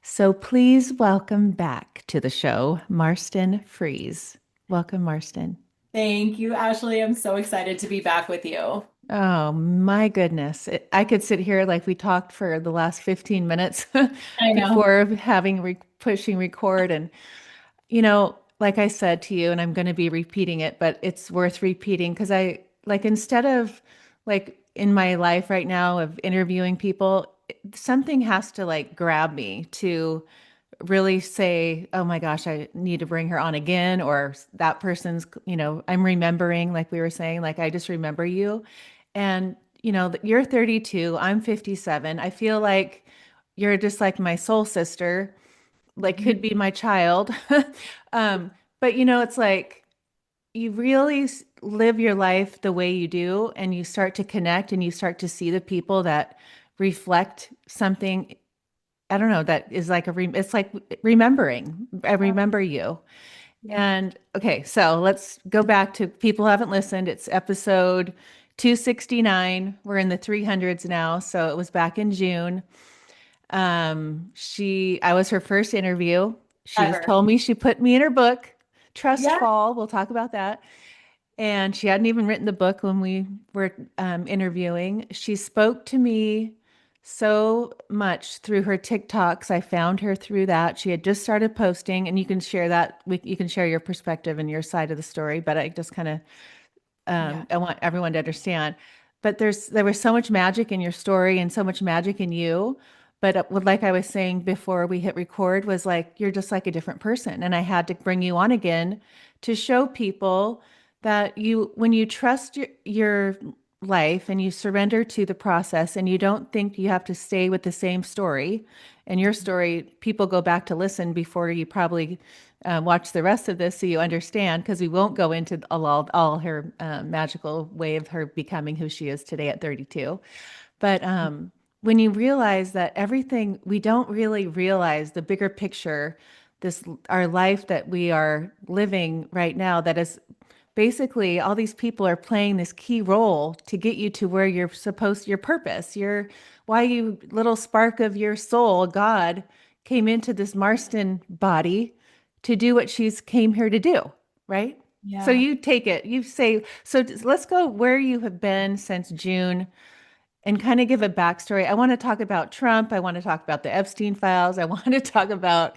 So please welcome back to the show, Marston Freeze. Welcome, Marston. Thank you, Ashley. I'm so excited to be back with you. Oh my goodness. I could sit here like we talked for the last 15 minutes I know. before having pushing record. And, like I said to you, and I'm going to be repeating it, but it's worth repeating because instead of like in my life right now of interviewing people, something has to like grab me to really say, oh my gosh, I need to bring her on again, or that person's, I'm remembering, like we were saying, like I just remember you. And, you're 32, I'm 57. I feel like you're just like my soul sister, like Mhm. could be my child. Um, but it's like you really live your life the way you do, and you start to connect and you start to see the people that reflect something. I don't know, that is like it's like remembering. I remember you. Yeah. And okay, so let's go back to people who haven't listened. It's episode 269. We're in the 300s now, so it was back in June. I was her first interview. She just Ever. told me she put me in her book, Trust Yeah. Fall. We'll talk about that. And she hadn't even written the book when we were interviewing. She spoke to me so much through her TikToks. I found her through that. She had just started posting, and you can share that. You can share your perspective and your side of the story. But I just kind of Yeah. I want everyone to understand. But there was so much magic in your story and so much magic in you. But like I was saying before we hit record, was like you're just like a different person, and I had to bring you on again to show people that when you trust your life and you surrender to the process, and you don't think you have to stay with the same story. And your story, people go back to listen before you probably watch the rest of this so you understand, because we won't go into all her magical way of her becoming who she is today at 32. But when you realize that everything, we don't really realize the bigger picture, this our life that we are living right now, that is basically all these people are playing this key role to get you to where you're supposed, your purpose, your why you little spark of your soul, God, came into this Marston body to do what she's came here to do, right? So Yeah. you take it, you say, so let's go where you have been since June and kind of give a backstory. I want to talk about Trump. I want to talk about the Epstein files. I want to talk about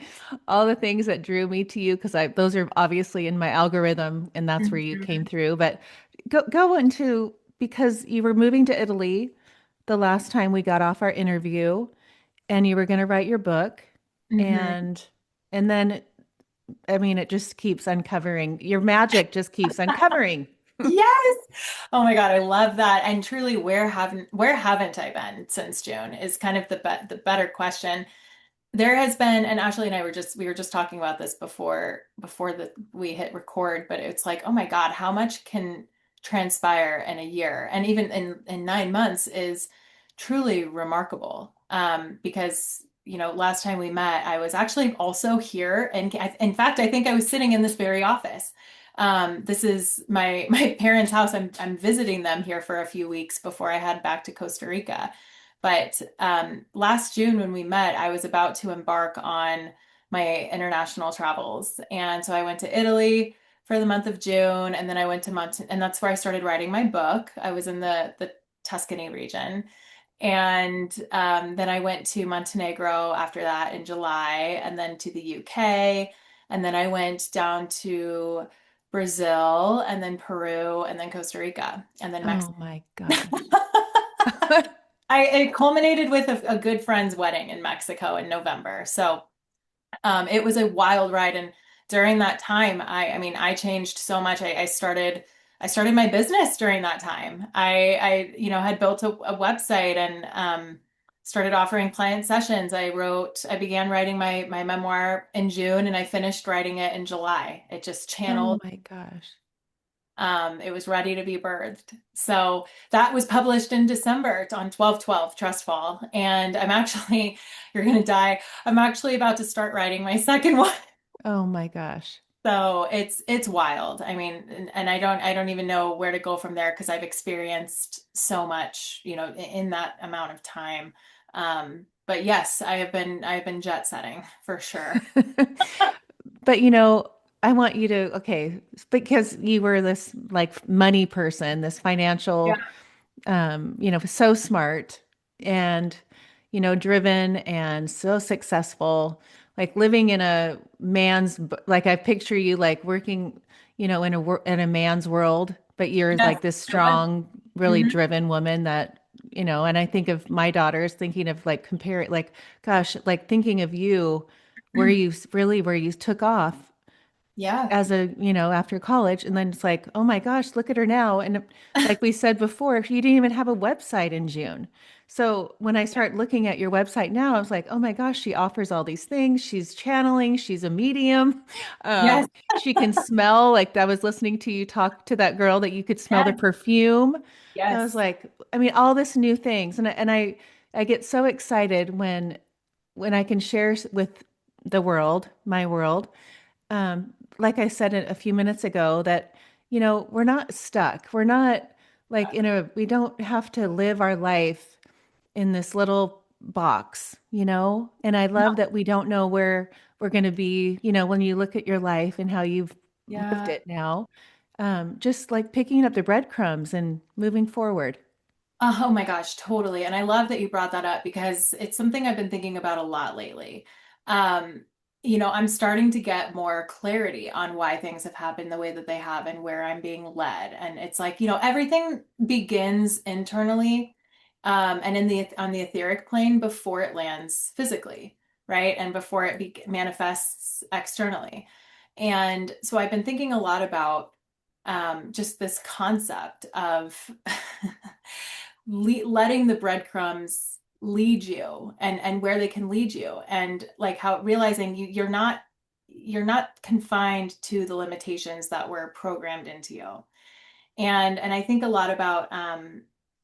all the things that drew me to you because I those are obviously in my algorithm, and that's where you came Mhm. through. But go into, because you were moving to Italy the last time we got off our interview, and you were going to write your book, Mhm. and then I mean it just keeps uncovering. Your magic just keeps uncovering. Yes. Oh my God, I love that. And truly, where haven't I been since June is kind of the better question. There has been, and Ashley and I we were just talking about this before we hit record, but it's like, oh my God, how much can transpire in a year and even in 9 months is truly remarkable. Because last time we met, I was actually also here, and in fact, I think I was sitting in this very office. This is my my parents' house. I'm visiting them here for a few weeks before I head back to Costa Rica. But last June, when we met, I was about to embark on my international travels. And so I went to Italy for the month of June, and then I went to and that's where I started writing my book. I was in the Tuscany region. And then I went to Montenegro after that in July, and then to the UK. And then I went down to Brazil, and then Peru, and then Costa Rica, and then Mexico. Oh my gosh. It culminated with a good friend's wedding in Mexico in November. So it was a wild ride, and during that time, I mean, I changed so much. I started my business during that time. I had built a website and started offering client sessions. I began writing my memoir in June, and I finished writing it in July. It just Oh channeled. my gosh. It was ready to be birthed. So that was published in December on 12/12 Trust Fall. And you're going to die. I'm actually about to start writing my second one. Oh my gosh. So it's wild. I mean, and I don't even know where to go from there because I've experienced so much, in that amount of time. but yes, I have been jet setting for sure. But I want you to, okay, because you were this like money person, this Yeah. financial, so smart and, driven and so successful, like living in a like I picture you like working, in a man's world, but you're Yes, like this I would. strong, really Hmm. driven woman that, and I think of my daughters thinking of like compare it, like, gosh, like thinking of you where you took off Yeah. as after college. And then it's like, oh my gosh, look at her now. And like we said before, you didn't even have a website in June. So when I start looking at your website now, I was like, oh my gosh, she offers all these things. She's channeling, she's a medium. Yes. She can smell, like I was listening to you talk to that girl that you could smell the Yes. perfume. And I was Yes. like, I mean, all this new things. I get so excited when I can share with the world, my world, like I said a few minutes ago, that, we're not stuck. We're not like we don't have to live our life in this little box, And I No. love that we don't know where we're going to be, when you look at your life and how you've lived Yeah. it now. Just like picking up the breadcrumbs and moving forward. Oh my gosh, totally. And I love that you brought that up because it's something I've been thinking about a lot lately. Um, I'm starting to get more clarity on why things have happened the way that they have and where I'm being led. And it's like, everything begins internally, and on the etheric plane before it lands physically, right? And before it manifests externally. And so I've been thinking a lot about just this concept of letting the breadcrumbs lead you and where they can lead you, and like how realizing you're not confined to the limitations that were programmed into you. And I think a lot about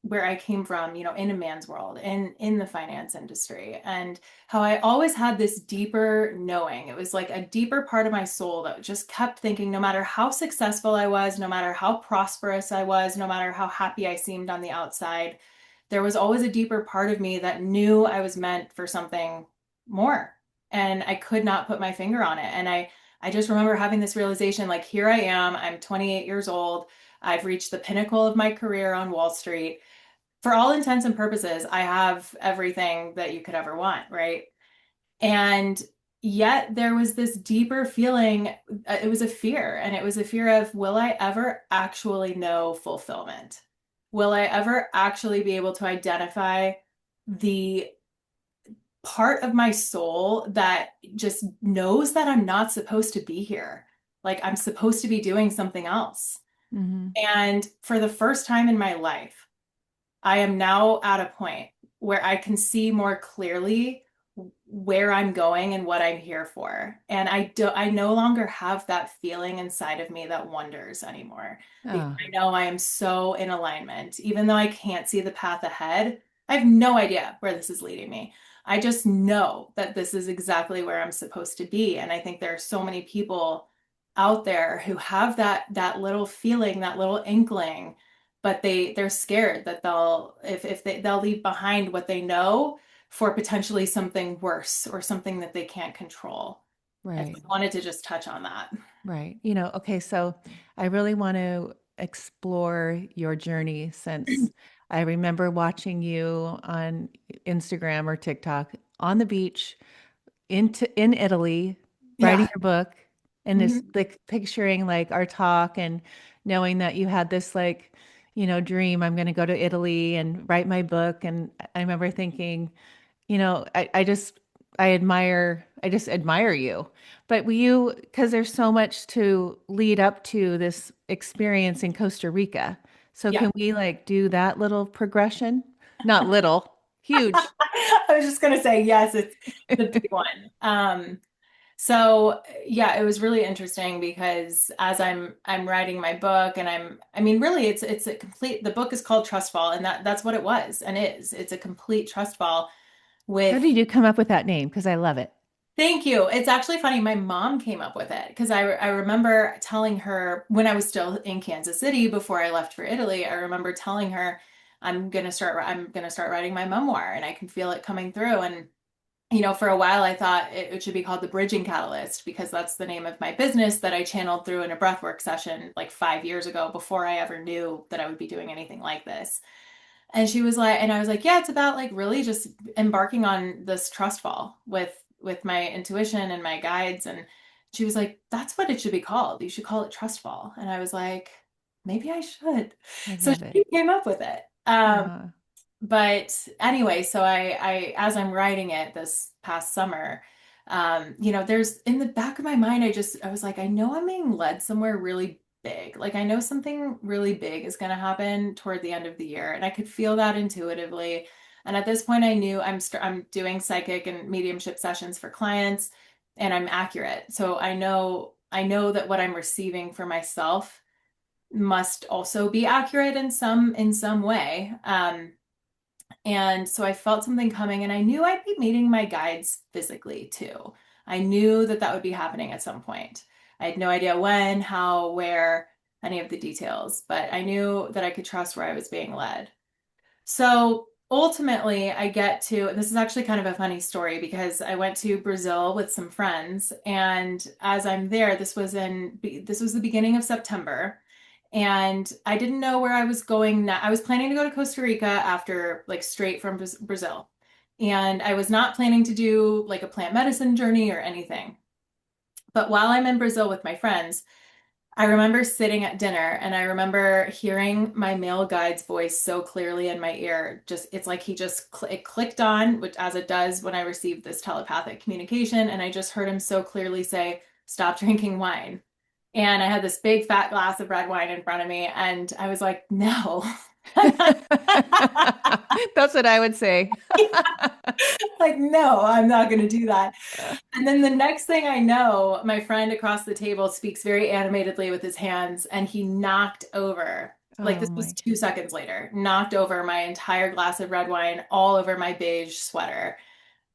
where I came from, in a man's world, in the finance industry, and how I always had this deeper knowing. It was like a deeper part of my soul that just kept thinking, no matter how successful I was, no matter how prosperous I was, no matter how happy I seemed on the outside, there was always a deeper part of me that knew I was meant for something more. And I could not put my finger on it. And I just remember having this realization, like, here I am, I'm 28 years old. I've reached the pinnacle of my career on Wall Street. For all intents and purposes, I have everything that you could ever want, right? And yet there was this deeper feeling. It was a fear, and it was a fear of, will I ever actually know fulfillment? Will I ever actually be able to identify the part of my soul that just knows that I'm not supposed to be here? Like, I'm supposed to be doing something else. Hmm. And for the first time in my life, I am now at a point where I can see more clearly where I'm going and what I'm here for. And I no longer have that feeling inside of me that wonders anymore, because Oh, I know I am so in alignment. Even though I can't see the path ahead, I have no idea where this is leading me. I just know that this is exactly where I'm supposed to be. And I think there are so many people out there who have that little feeling, that little inkling, but they're scared that they'll leave behind what they know for potentially something worse or something that they can't control. I right. wanted to just touch on that. Right. Okay, so I really want to explore your journey since I remember watching you on Instagram or TikTok on the beach in Italy, writing Yeah. your book and Mhm. just like picturing like our talk and knowing that you had this like, dream, I'm going to go to Italy and write my book. And I remember thinking, I just admire you. But will you, because there's so much to lead up to this experience in Costa Rica. So Yeah. can we like do that little progression? Not little, huge. I was just gonna say yes, it's a big one. So yeah, it was really interesting because as I'm writing my book, and I mean really it's a complete, the book is called Trust Fall, and that's what it was and is. It's a complete trust fall How with. did you come up with that name? Because I love it. Thank you. It's actually funny. My mom came up with it because I remember telling her when I was still in Kansas City before I left for Italy. I remember telling her I'm gonna start writing my memoir, and I can feel it coming through. for a while I thought it should be called the Bridging Catalyst because that's the name of my business that I channeled through in a breathwork session like 5 years ago before I ever knew that I would be doing anything like this. And she was like, and I was like, yeah, it's about like really just embarking on this trust fall with my intuition and my guides. And she was like, that's what it should be called. You should call it trust fall. And I was like, maybe I should. I So love it. she came up with it. Uh, But anyway, so as I'm writing it this past summer, there's in the back of my mind, I was like, I know I'm being led somewhere really big. Like I know something really big is going to happen toward the end of the year, and I could feel that intuitively. And at this point, I knew I'm doing psychic and mediumship sessions for clients, and I'm accurate. So I know that what I'm receiving for myself must also be accurate in some way. And so I felt something coming, and I knew I'd be meeting my guides physically too. I knew that that would be happening at some point. I had no idea when, how, where, any of the details, but I knew that I could trust where I was being led. So ultimately, I get to, and this is actually kind of a funny story because I went to Brazil with some friends, and as I'm there, this was the beginning of September, and I didn't know where I was going now. I was planning to go to Costa Rica after like straight from Brazil, and I was not planning to do like a plant medicine journey or anything. But while I'm in Brazil with my friends, I remember sitting at dinner and I remember hearing my male guide's voice so clearly in my ear. Just, it's like he just, it clicked on, which as it does when I receive this telepathic communication. And I just heard him so clearly say, stop drinking wine. And I had this big fat glass of red wine in front of me. And I was like, no, I'm not. that's what I would say. Like, no, I'm not going to do that. And then the next thing I know, my friend across the table speaks very animatedly with his hands, and he knocked over, like Oh this was my. 2 seconds later, knocked over my entire glass of red wine all over my beige sweater.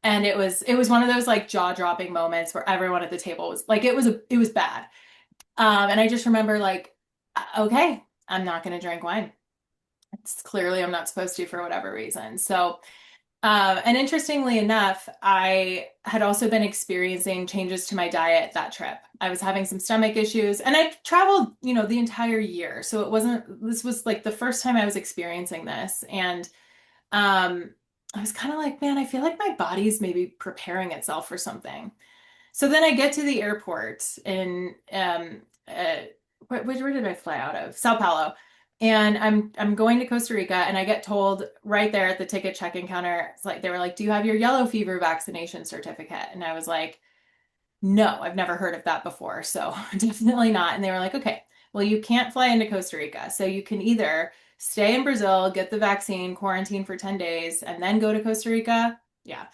And it was one of those like jaw-dropping moments where everyone at the table was like, it was bad. And I just remember like, okay, I'm not going to drink wine. It's clearly I'm not supposed to for whatever reason. So and interestingly enough, I had also been experiencing changes to my diet that trip. I was having some stomach issues and I traveled, the entire year. So this was like the first time I was experiencing this. And I was kind of like, man, I feel like my body's maybe preparing itself for something. So then I get to the airport in where did I fly out of? Sao Paulo. And I'm going to Costa Rica and I get told right there at the ticket check-in counter, it's like they were like, "Do you have your yellow fever vaccination certificate?" And I was like, "No, I've never heard of that before." So definitely not. And they were like, "Okay, well, you can't fly into Costa Rica. So you can either stay in Brazil, get the vaccine, quarantine for 10 days, and then go to Costa Rica." Yeah.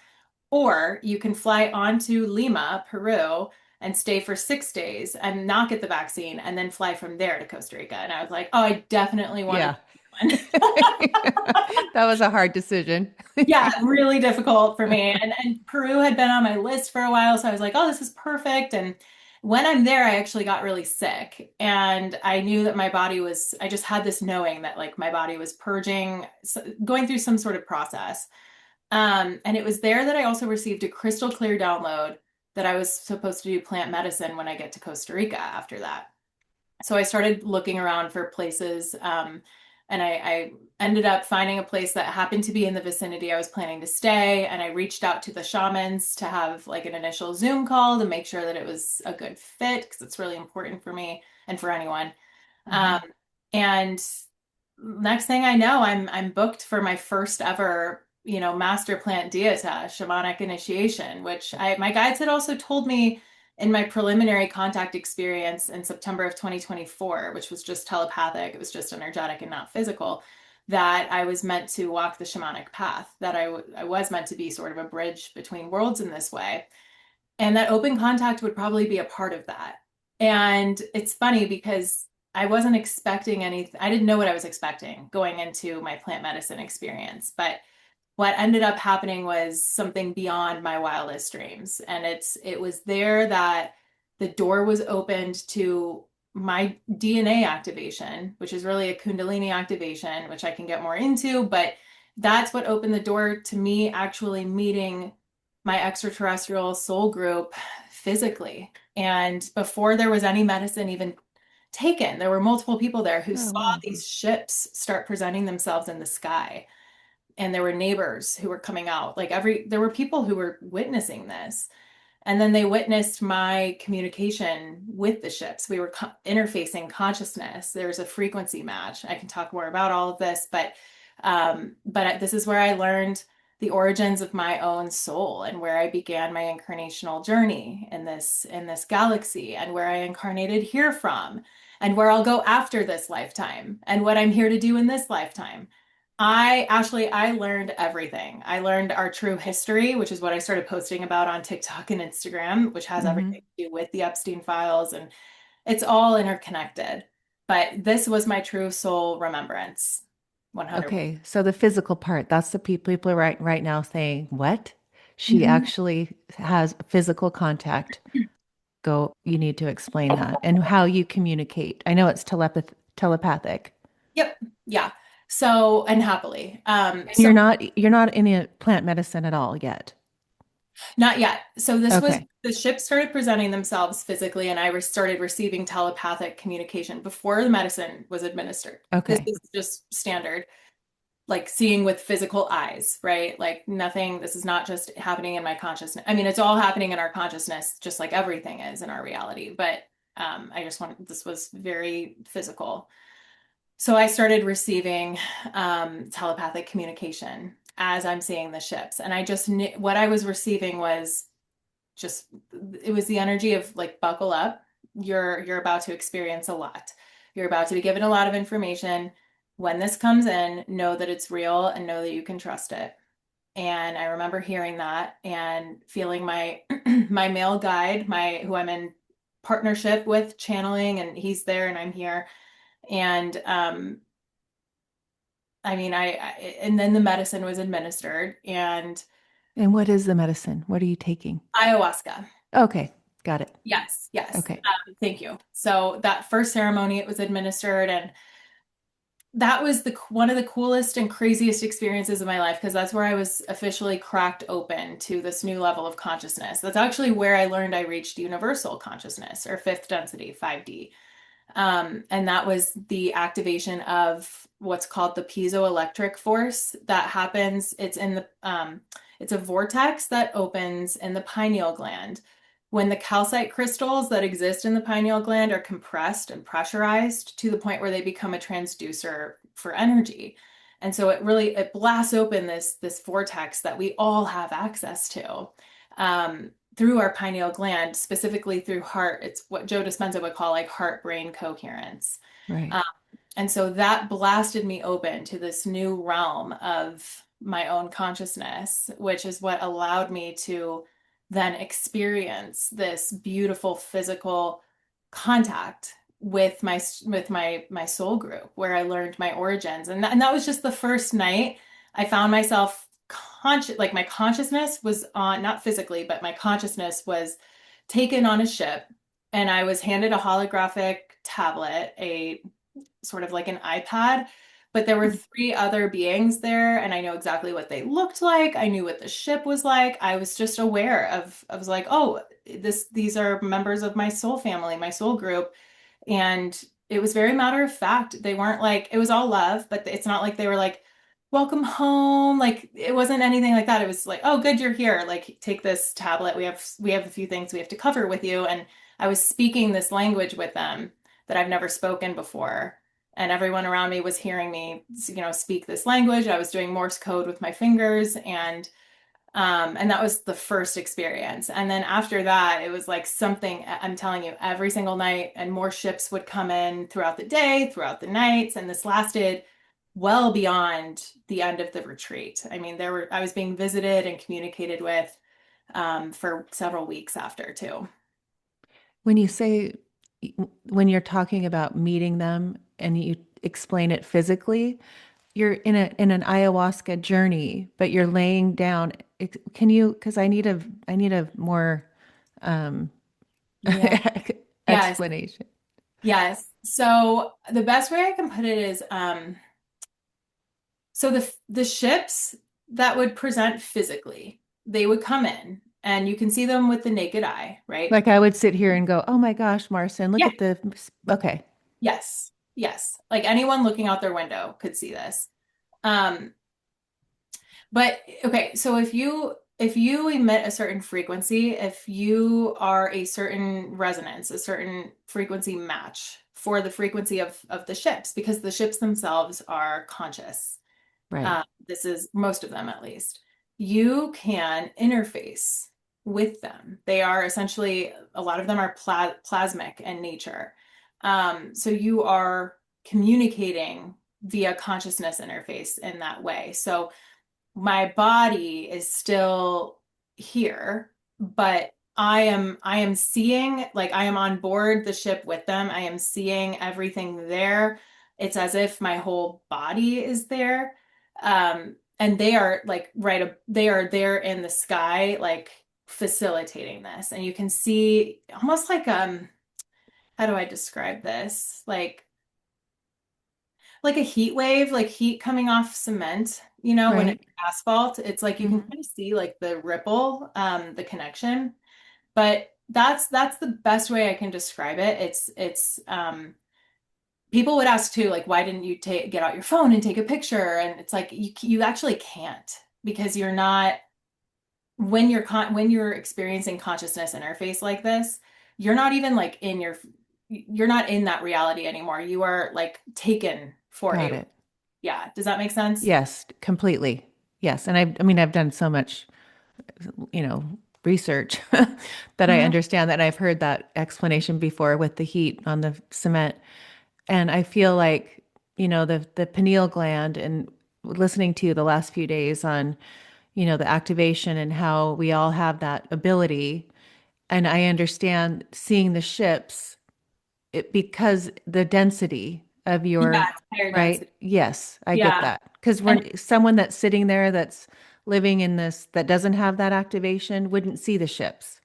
Or you can fly on to Lima, Peru, and stay for 6 days and not get the vaccine and then fly from there to Costa Rica. And I was like, oh, I definitely want to Yeah. do one. That was a hard decision. Yeah, really difficult for me. And Peru had been on my list for a while, so I was like, oh, this is perfect. And when I'm there, I actually got really sick. And I knew that I just had this knowing that like my body was purging, going through some sort of process. And it was there that I also received a crystal clear download that I was supposed to do plant medicine when I get to Costa Rica after that. So I started looking around for places, and I ended up finding a place that happened to be in the vicinity I was planning to stay. And I reached out to the shamans to have like an initial Zoom call to make sure that it was a good fit because it's really important for me and for anyone. Um, Mhm. and next thing I know, I'm booked for my first ever, master plant dieta, shamanic initiation, which my guides had also told me in my preliminary contact experience in September of 2024, which was just telepathic, it was just energetic and not physical, that I was meant to walk the shamanic path, that I was meant to be sort of a bridge between worlds in this way. And that open contact would probably be a part of that. And it's funny because I wasn't expecting anything. I didn't know what I was expecting going into my plant medicine experience. But what ended up happening was something beyond my wildest dreams. And it was there that the door was opened to my DNA activation, which is really a Kundalini activation, which I can get more into, but that's what opened the door to me actually meeting my extraterrestrial soul group physically. And before there was any medicine even taken, there were multiple people there who Oh, saw wow. these ships start presenting themselves in the sky. And there were neighbors who were coming out. There were people who were witnessing this. And then they witnessed my communication with the ships. We were interfacing consciousness. There's a frequency match. I can talk more about all of this, but this is where I learned the origins of my own soul and where I began my incarnational journey in this galaxy and where I incarnated here from and where I'll go after this lifetime and what I'm here to do in this lifetime. I learned everything. I learned our true history, which is what I started posting about on TikTok and Instagram, which has everything Hmm. to do with the Epstein files, and it's all interconnected. But this was my true soul remembrance. 100%. Okay, so the physical part, that's the people are right now saying, what? She Mhm. actually has physical contact. Go, you need to explain that and how you communicate. I know it's telepathic. Yep. Yeah. So, and happily. And you're not in a plant medicine at all yet. Not yet. So this was Okay. the ships started presenting themselves physically, and started receiving telepathic communication before the medicine was administered. This Okay. is just standard, like seeing with physical eyes, right? Like nothing, this is not just happening in my consciousness. I mean, it's all happening in our consciousness, just like everything is in our reality. But I just wanted, this was very physical. So I started receiving telepathic communication as I'm seeing the ships. And I just knew what I was receiving was just, it was the energy of like, buckle up. You're about to experience a lot. You're about to be given a lot of information. When this comes in, know that it's real and know that you can trust it. And I remember hearing that and feeling my my male guide, my who I'm in partnership with channeling, and he's there and I'm here. And I mean, and then the medicine was administered and And what is the medicine? What are you taking? ayahuasca. Okay. Got it. Yes, yes. Okay. Thank you. So that first ceremony, it was administered, and that was the one of the coolest and craziest experiences of my life because that's where I was officially cracked open to this new level of consciousness. That's actually where I learned I reached universal consciousness or fifth density, 5D. And that was the activation of what's called the piezoelectric force that happens. It's a vortex that opens in the pineal gland. When the calcite crystals that exist in the pineal gland are compressed and pressurized to the point where they become a transducer for energy. And so it blasts open this vortex that we all have access to. Through our pineal gland, specifically through heart. It's what Joe Dispenza would call like heart brain coherence. Right. Um, and so that blasted me open to this new realm of my own consciousness, which is what allowed me to then experience this beautiful physical contact with my soul group where I learned my origins. And that was just the first night I found myself conscious, like my consciousness was on, not physically, but my consciousness was taken on a ship and I was handed a holographic tablet, a sort of like an iPad, but there were three other beings there, and I know exactly what they looked like. I knew what the ship was like. I was just aware of, I was like, oh, these are members of my soul family, my soul group. And it was very matter of fact. They weren't like, it was all love, but it's not like they were like, welcome home. Like it wasn't anything like that. It was like, oh, good, you're here. Like take this tablet. We have a few things we have to cover with you. And I was speaking this language with them that I've never spoken before. And everyone around me was hearing me, speak this language. I was doing Morse code with my fingers, and that was the first experience. And then after that, it was like something, I'm telling you, every single night, and more ships would come in throughout the day, throughout the nights. And this lasted well beyond the end of the retreat. I mean, I was being visited and communicated with for several weeks after too. When you say, when you're talking about meeting them and you explain it physically, you're in an ayahuasca journey, but you're laying down. Can you, because I need a more um Yeah. Yes. explanation. Yes. So the best way I can put it is, so the ships that would present physically, they would come in and you can see them with the naked eye, right? Like I would sit here and go, "Oh my gosh, Marston, look Yeah. at the." Okay, Yes. Yes. Like anyone looking out their window could see this. Um, but okay, so if you emit a certain frequency, if you are a certain resonance, a certain frequency match for the frequency of the ships, because the ships themselves are conscious. right, This is most of them at least. You can interface with them. They are essentially, a lot of them are plasmic in nature. So you are communicating via consciousness interface in that way. So my body is still here, but I am seeing, like I am on board the ship with them. I am seeing everything there. It's as if my whole body is there. And they are like they are there in the sky, like facilitating this. And you can see almost like how do I describe this? Like a heat wave, like heat coming off cement, when it's right. asphalt, it's like you can Hmm. kind of see like the ripple, the connection. But that's the best way I can describe it. It's people would ask too, like, why didn't you get out your phone and take a picture? And it's like you actually can't, because you're not, when you're experiencing consciousness interface like this, you're not even like you're not in that reality anymore. You are like taken for Got a, it. yeah. Does that make sense? Yes, completely. Yes, and I mean, I've done so much, you know, research that I Mhm. understand that. And I've heard that explanation before with the heat on the cement. And I feel like, the pineal gland and listening to you the last few days on, the activation and how we all have that ability. And I understand seeing the ships because the density of Yeah, your, it's higher right? density. Yes, I get Yeah. that. Because And we're someone that's sitting there that's living in this that doesn't have that activation wouldn't see the ships.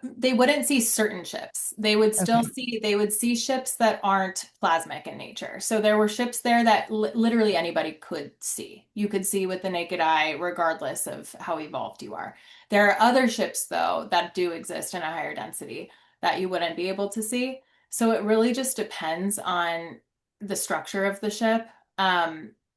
they wouldn't see certain ships. Okay. They would see ships that aren't plasmic in nature. So there were ships there that literally anybody could see. You could see with the naked eye, regardless of how evolved you are. There are other ships, though, that do exist in a higher density that you wouldn't be able to see. So it really just depends on the structure of the ship.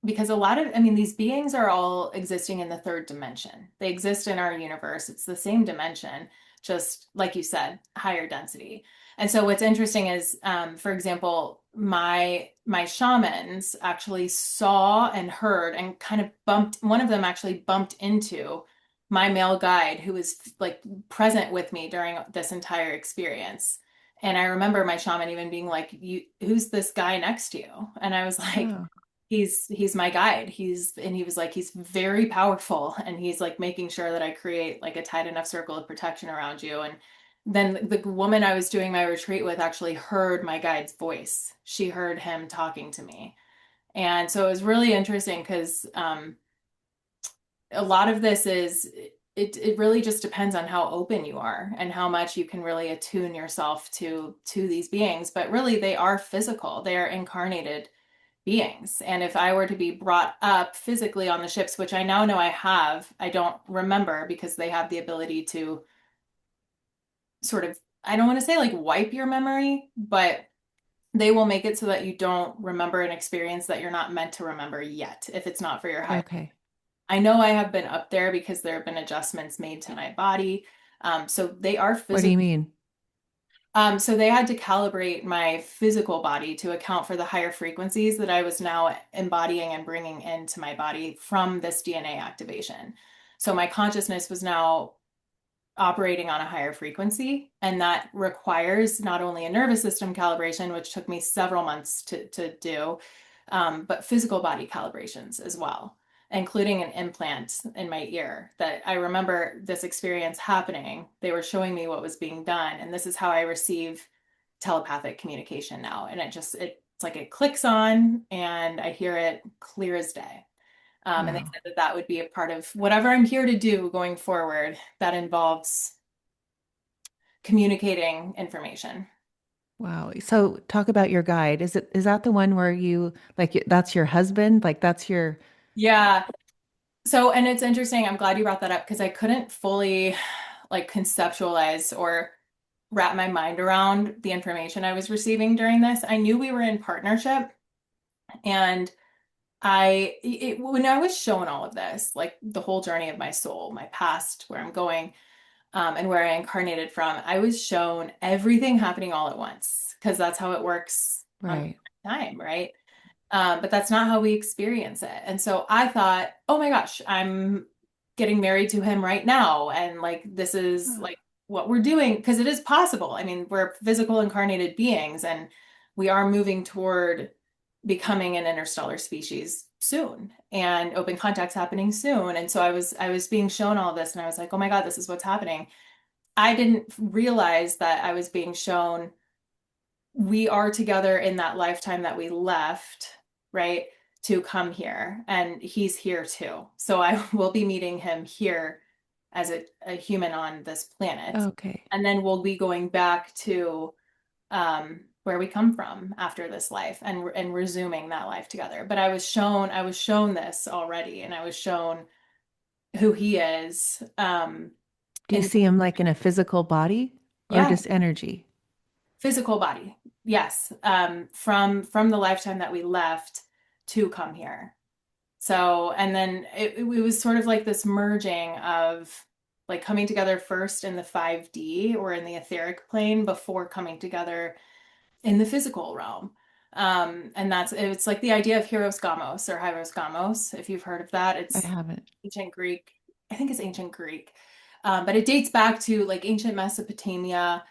Because I mean, these beings are all existing in the third dimension. They exist in our universe. It's the same dimension, just like you said, higher density. And so what's interesting is, for example, my shamans actually saw and heard and kind of bumped. One of them actually bumped into my male guide, who was like present with me during this entire experience. And I remember my shaman even being like, "You, who's this guy next to you?" And I was like, Oh, he's my guide. And he was like, he's very powerful, and he's like making sure that I create like a tight enough circle of protection around you. And then the woman I was doing my retreat with actually heard my guide's voice. She heard him talking to me. And so it was really interesting because a lot of this is, it really just depends on how open you are and how much you can really attune yourself to these beings. But really, they are physical. They are incarnated beings. And if I were to be brought up physically on the ships, which I now know I have, I don't remember, because they have the ability to sort of, I don't want to say like wipe your memory, but they will make it so that you don't remember an experience that you're not meant to remember yet, if it's not for your higher. okay. I know I have been up there because there have been adjustments made to my body. So they are What do you physical. mean? So they had to calibrate my physical body to account for the higher frequencies that I was now embodying and bringing into my body from this DNA activation. So my consciousness was now operating on a higher frequency, and that requires not only a nervous system calibration, which took me several months to do, but physical body calibrations as well, including an implant in my ear. That I remember this experience happening. They were showing me what was being done, and this is how I receive telepathic communication now. And it's like it clicks on, and I hear it clear as day. And they Wow. said that that would be a part of whatever I'm here to do going forward that involves communicating information. Wow. So talk about your guide. Is that the one where you like that's your husband? Like that's your Yeah. So, and it's interesting. I'm glad you brought that up because I couldn't fully like conceptualize or wrap my mind around the information I was receiving during this. I knew we were in partnership, and when I was shown all of this, like the whole journey of my soul, my past, where I'm going, and where I incarnated from, I was shown everything happening all at once because that's how it works on Right. time, right? But that's not how we experience it. And so I thought, oh my gosh, I'm getting married to him right now. And like, this is Oh, like what we're doing because it is possible. I mean, we're physical incarnated beings and we are moving toward becoming an interstellar species soon and open contact's happening soon. And so I was being shown all of this and I was like, oh my God, this is what's happening. I didn't realize that I was being shown we are together in that lifetime that we left, right, to come here. And he's here too. So I will be meeting him here as a human on this planet. okay. And then we'll be going back to where we come from after this life and resuming that life together. But I was shown this already, and I was shown who he is. Do you And see him like in a physical body or yeah, just energy? physical body. Yes. From the lifetime that we left to come here. So, and then it was sort of like this merging of like coming together first in the 5D or in the etheric plane before coming together in the physical realm. And it's like the idea of Hieros Gamos or Hieros Gamos, if you've heard of that. I It's haven't. ancient Greek. I think it's ancient Greek. But it dates back to like ancient Mesopotamia,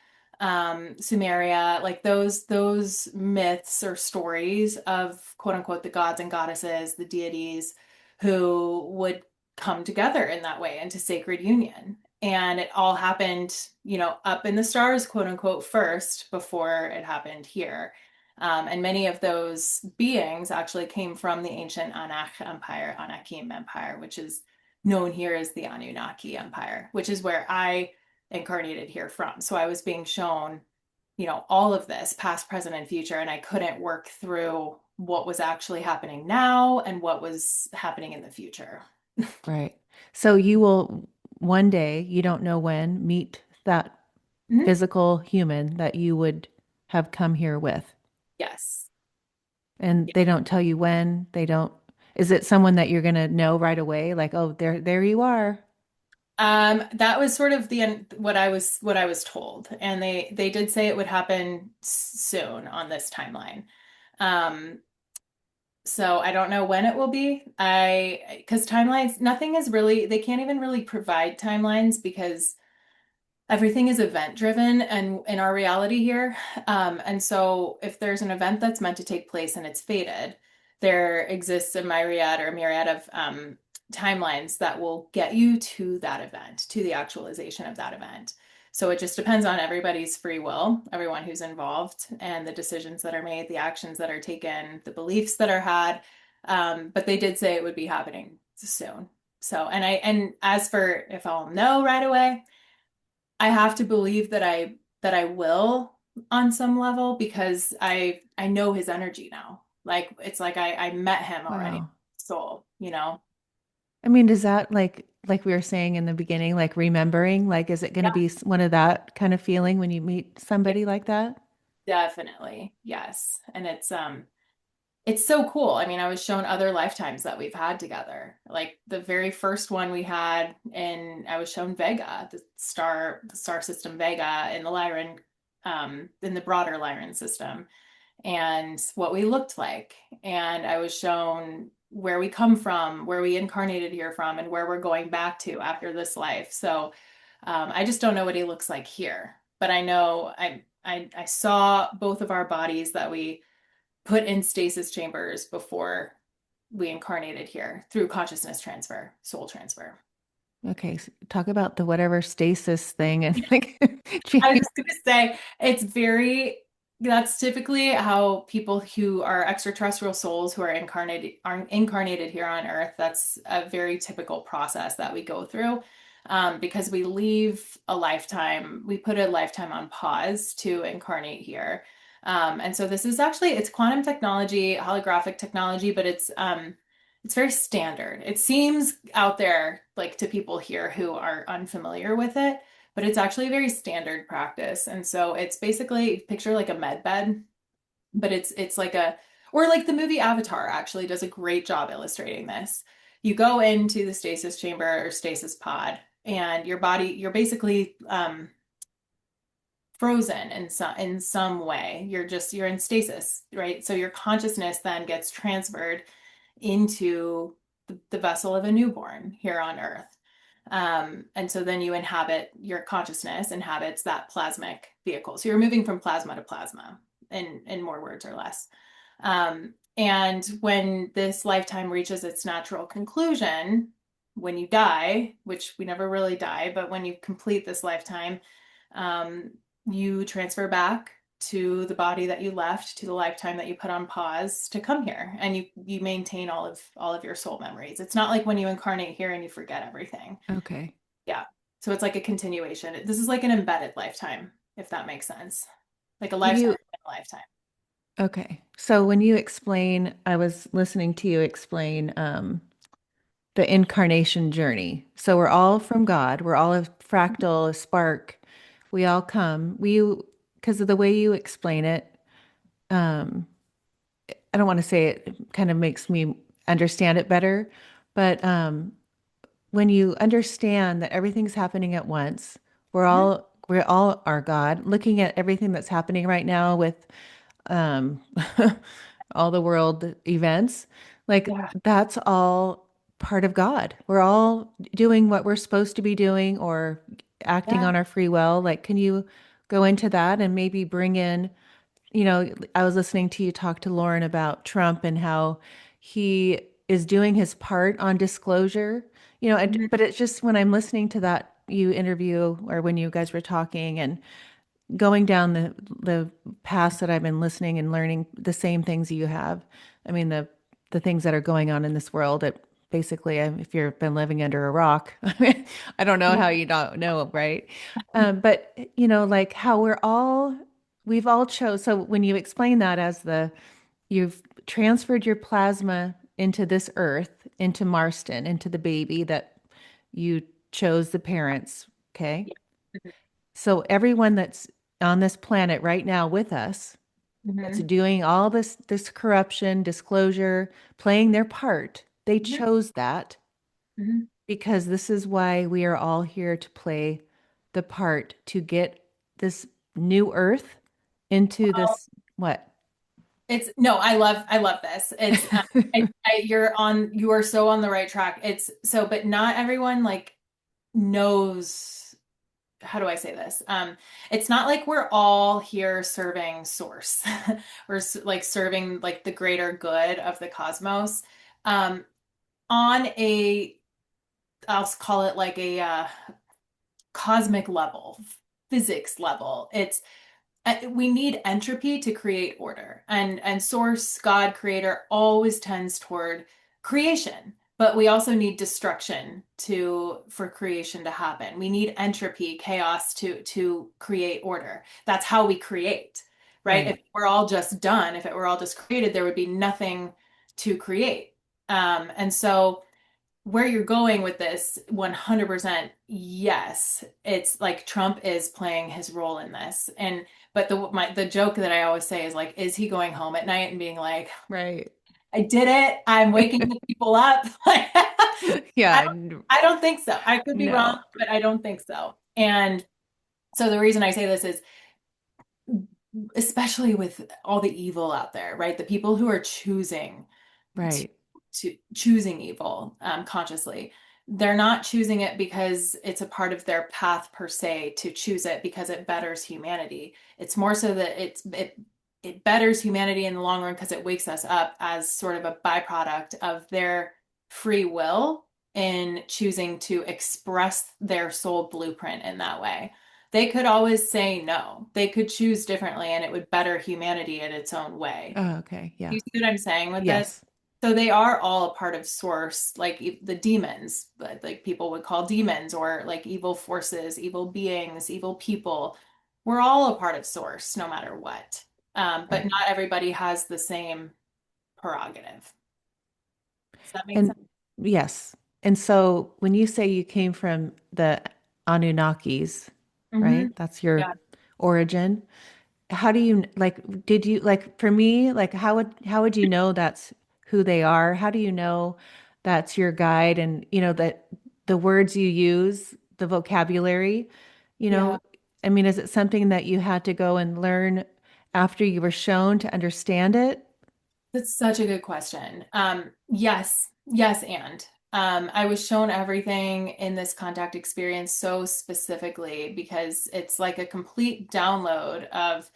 Sumeria, like those myths or stories of quote unquote the gods and goddesses, the deities who would come together in that way into sacred union. And it all happened, up in the stars, quote unquote, first before it happened here. And many of those beings actually came from the ancient Anak Empire, Anakim Empire, which is known here as the Anunnaki Empire, which is where I incarnated here from. So I was being shown, all of this, past, present, and future, and I couldn't work through what was actually happening now and what was happening in the future. Right. So you will one day, you don't know when, meet that Mhm. physical human that you would have come here with. Yes. And they don't tell you when, they don't, is it someone that you're gonna know right away? Like, oh, there you are. That was sort of the what I was told, and they did say it would happen soon on this timeline. Um, so I don't know when it will be. Because timelines, nothing is really, they can't even really provide timelines because everything is event driven and in our reality here. And so if there's an event that's meant to take place and it's fated, there exists a myriad of timelines that will get you to that event, to the actualization of that event. So it just depends on everybody's free will, everyone who's involved, and the decisions that are made, the actions that are taken, the beliefs that are had. But they did say it would be happening soon. So, and as for if I'll know right away, I have to believe that I will on some level because I know his energy now. Like it's like I met him already, Wow. soul. I mean, does that like we were saying in the beginning, like remembering, like is it going to Yeah, be one of that kind of feeling when you meet yeah, somebody like that? definitely. Yes. And it's so cool. I mean, I was shown other lifetimes that we've had together. Like the very first one we had in I was shown Vega, the star system Vega in the Lyran in the broader Lyran system, and what we looked like. And I was shown where we come from, where we incarnated here from, and where we're going back to after this life. So I just don't know what he looks like here, but I know I saw both of our bodies that we put in stasis chambers before we incarnated here through consciousness transfer, soul transfer. Okay, so talk about the whatever stasis thing and like, I was gee, just going to say, that's typically how people who are extraterrestrial souls who are incarnated here on Earth, that's a very typical process that we go through. Because we leave a lifetime, we put a lifetime on pause to incarnate here. And so this is actually, it's quantum technology, holographic technology, but it's very standard. It seems out there like to people here who are unfamiliar with it, but it's actually a very standard practice. And so it's basically picture like a med bed, but it's like a or like the movie Avatar actually does a great job illustrating this. You go into the stasis chamber or stasis pod, and your body, you're basically frozen in some way. You're in stasis, right? So your consciousness then gets transferred into the vessel of a newborn here on Earth. And so then you inhabit your consciousness inhabits that plasmic vehicle. So you're moving from plasma to plasma in more words or less. And when this lifetime reaches its natural conclusion, when you die, which we never really die, but when you complete this lifetime, um, you transfer back to the body that you left, to the lifetime that you put on pause to come here, and you maintain all of your soul memories. It's not like when you incarnate here and you forget everything. Okay. Yeah. So it's like a continuation. This is like an embedded lifetime, if that makes sense. Like a When lifetime you, within a lifetime. okay. So when you explain, I was listening to you explain the incarnation journey. So we're all from God. We're all a fractal, a spark. We all come. Because of the way you explain it, um, I don't want to say it kind of makes me understand it better, but when you understand that everything's happening at once, Mhm. we're all our God. Looking at everything that's happening right now with um, all the world events, like Yeah. that's all part of God. We're all doing what we're supposed to be doing or acting Yeah. on our free will. Like, can you go into that and maybe bring in, I was listening to you talk to Lauren about Trump and how he is doing his part on disclosure, Mhm. but it's just when I'm listening to that you interview or when you guys were talking and going down the paths that I've been listening and learning the same things you have. I mean, the things that are going on in this world, it basically, if you've been living under a rock, I don't know Yeah. how you don't know, right? But like how we've all chose. So when you explain that as you've transferred your plasma into this earth, into Marston, into the baby that you chose the parents, okay? Yeah. So everyone that's on this planet right now with us, that's Mhm. doing all this corruption, disclosure, playing their part, they Mhm. chose that Mhm. because this is why we are all here to play the part to get this new earth into Well, this what? it's no, I love this. It's you are so on the right track. It's so, but not everyone like knows how do I say this? It's not like we're all here serving source. Like serving like the greater good of the cosmos. Um, on a, I'll call it like a cosmic level, physics level. It's we need entropy to create order, and source, God, creator always tends toward creation, but we also need destruction to for creation to happen. We need entropy, chaos to create order. That's how we create, right? If Right. we're all just done, if it were all just created, there would be nothing to create. And so where you're going with this, 100% yes. It's like Trump is playing his role in this. And but the joke that I always say is like, is he going home at night and being like, Right. I did it, I'm waking the people up? I Yeah, don't I don't think so. I could be wrong, no. but I don't think so. And so the reason I say this is especially with all the evil out there, right? The people who are choosing to, Right. choosing evil consciously. They're not choosing it because it's a part of their path per se to choose it because it betters humanity. It's more so that it betters humanity in the long run because it wakes us up as sort of a byproduct of their free will in choosing to express their soul blueprint in that way. They could always say no. They could choose differently and it would better humanity in its own way. Oh, okay. Do Yeah. you see what I'm saying with this? Yes. So they are all a part of source, like the demons, like people would call demons, or like evil forces, evil beings, evil people. We're all a part of source, no matter what. But Right. not everybody has the same prerogative. Does that make And sense? yes. And so when you say you came from the Anunnakis, Hmm. right? That's your Yeah, origin. How do you like, did you like for me, like how would you know that's who they are? How do you know that's your guide and that the words you use, the vocabulary, you yeah. know, I mean, is it something that you had to go and learn after you were shown to understand it? That's such a good question. Yes, yes, and I was shown everything in this contact experience so specifically because it's like a complete download of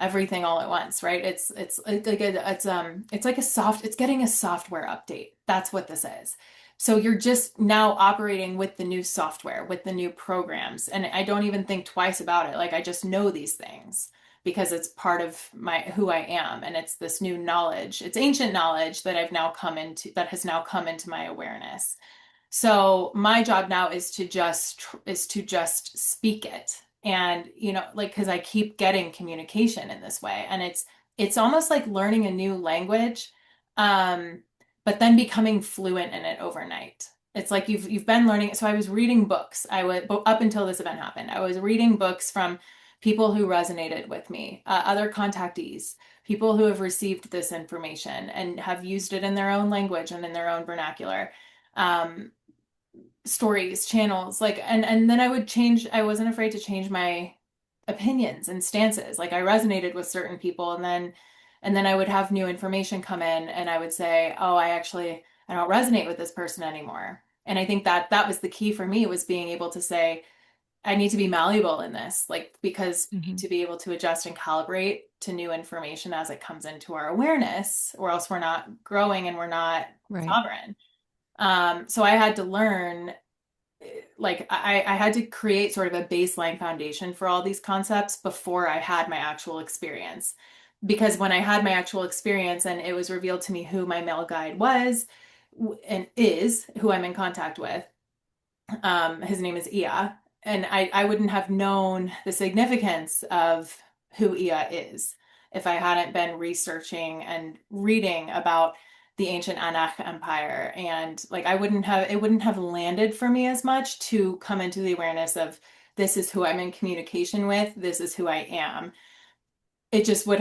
everything all at once, right? It's like a soft it's getting a software update. That's what this is. So you're just now operating with the new software, with the new programs, and I don't even think twice about it. Like I just know these things because it's part of my who I am, and it's this new knowledge. It's ancient knowledge that has now come into my awareness. So my job now is to just speak it. And like because I keep getting communication in this way and it's almost like learning a new language but then becoming fluent in it overnight. It's like you've been learning. So I was reading books. I would up until this event happened. I was reading books from people who resonated with me, other contactees, people who have received this information and have used it in their own language and in their own vernacular. Um, Stories, channels, like and then I wasn't afraid to change my opinions and stances. Like I resonated with certain people and then I would have new information come in and I would say, "Oh, I don't resonate with this person anymore." And I think that that was the key for me was being able to say, I need to be malleable in this, like because we need Hmm. to be able to adjust and calibrate to new information as it comes into our awareness, or else we're not growing and we're not Right. sovereign. So I had to learn like I had to create sort of a baseline foundation for all these concepts before I had my actual experience. Because when I had my actual experience and it was revealed to me who my male guide was and is, who I'm in contact with, his name is Ia, and I wouldn't have known the significance of who Ia is if I hadn't been researching and reading about the ancient Anak Empire. And like it wouldn't have landed for me as much to come into the awareness of this is who I'm in communication with, this is who I am. It would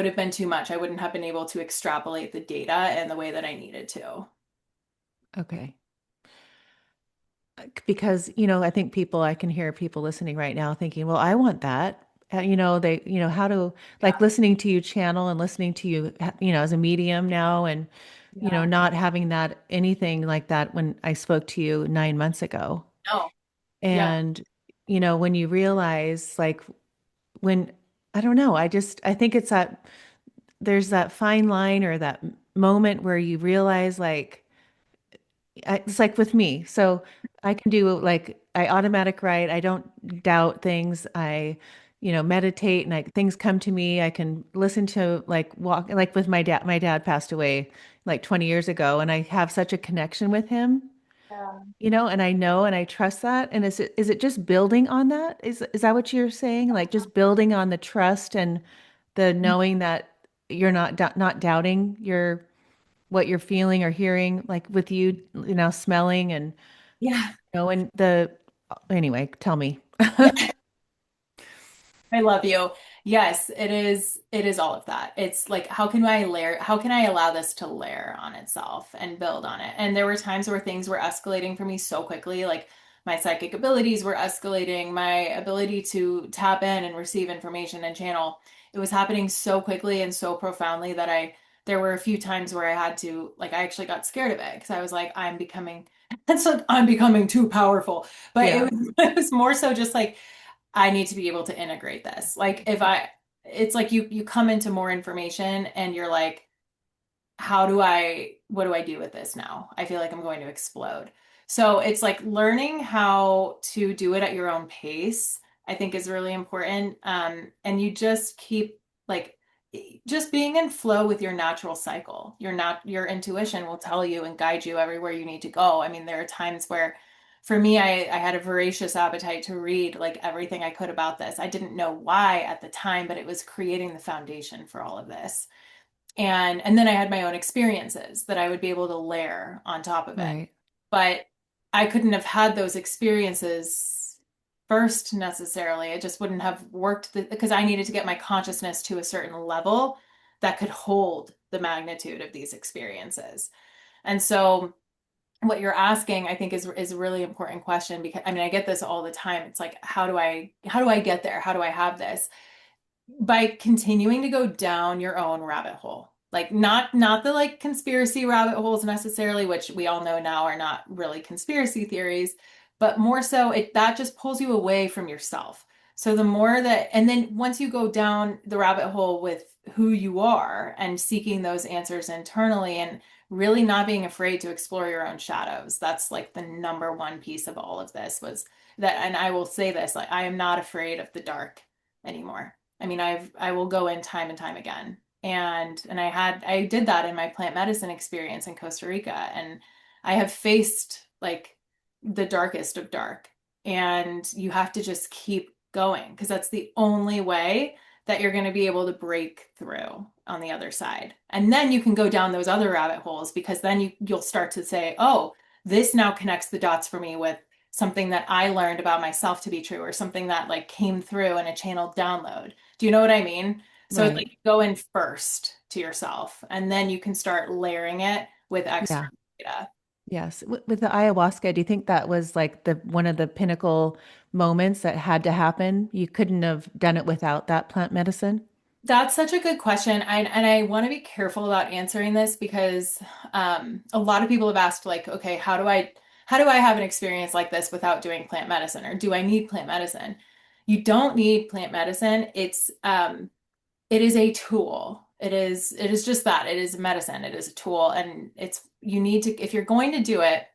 have been too much. I wouldn't have been able to extrapolate the data in the way that I needed to. Okay. Because, I think I can hear people listening right now thinking, well, I want that. How to, like Yeah. listening to you channel and listening to you, as a medium now and, Yeah. not having that anything like that when I spoke to you 9 months ago. No. Yeah. And, when you realize like when, I don't know, I think there's that fine line or that moment where you realize like, it's like with me. So I can do like I automatic write. I don't doubt things. I, meditate and like things come to me. I can listen to like walk like with my dad. My dad passed away like 20 years ago and I have such a connection with him, Yeah. and I know and I trust that. And is it just building on that? Is that what you're saying? Like just building on the trust and the knowing that you're not doubting what you're feeling or hearing, like with you, smelling and, Yeah. and anyway, tell me. Yeah. I love you. Yes, it is. It is all of that. It's like, how can I allow this to layer on itself and build on it? And there were times where things were escalating for me so quickly, like my psychic abilities were escalating, my ability to tap in and receive information and channel. It was happening so quickly and so profoundly that there were a few times where I had to, like, I actually got scared of it because I was like, it's like, I'm becoming too powerful. But Yeah. it was more so just like, I need to be able to integrate this. It's like you come into more information and you're like, what do I do with this now? I feel like I'm going to explode. So it's like learning how to do it at your own pace, I think is really important. And you just keep like just being in flow with your natural cycle. Your intuition will tell you and guide you everywhere you need to go. I mean, there are times where for me, I had a voracious appetite to read like everything I could about this. I didn't know why at the time, but it was creating the foundation for all of this. And then I had my own experiences that I would be able to layer on top of it. Right. But I couldn't have had those experiences first necessarily. It just wouldn't have worked because I needed to get my consciousness to a certain level that could hold the magnitude of these experiences. And so what you're asking, I think is a really important question because I mean, I get this all the time. It's like, how do I get there? How do I have this? By continuing to go down your own rabbit hole. Like not the like conspiracy rabbit holes necessarily, which we all know now are not really conspiracy theories, but more so it that just pulls you away from yourself. So the more that and then once you go down the rabbit hole with who you are and seeking those answers internally and really not being afraid to explore your own shadows. That's like the number one piece of all of this was that, and I will say this, like I am not afraid of the dark anymore. I mean, I will go in time and time again. And I did that in my plant medicine experience in Costa Rica. And I have faced like the darkest of dark. And you have to just keep going because that's the only way that you're going to be able to break through on the other side. And then you can go down those other rabbit holes because then you'll start to say, "Oh, this now connects the dots for me with something that I learned about myself to be true or something that like came through in a channeled download." Do you know what I mean? So it's like Right. you go in first to yourself and then you can start layering it with Yeah. external data. Yes. With the ayahuasca, do you think that was like the one of the pinnacle moments that had to happen? You couldn't have done it without that plant medicine? That's such a good question. And I want to be careful about answering this because a lot of people have asked like, okay, how do I have an experience like this without doing plant medicine? Or do I need plant medicine? You don't need plant medicine. It is a tool. It is just that. It is medicine. It is a tool. And it's you need to, if you're going to do it,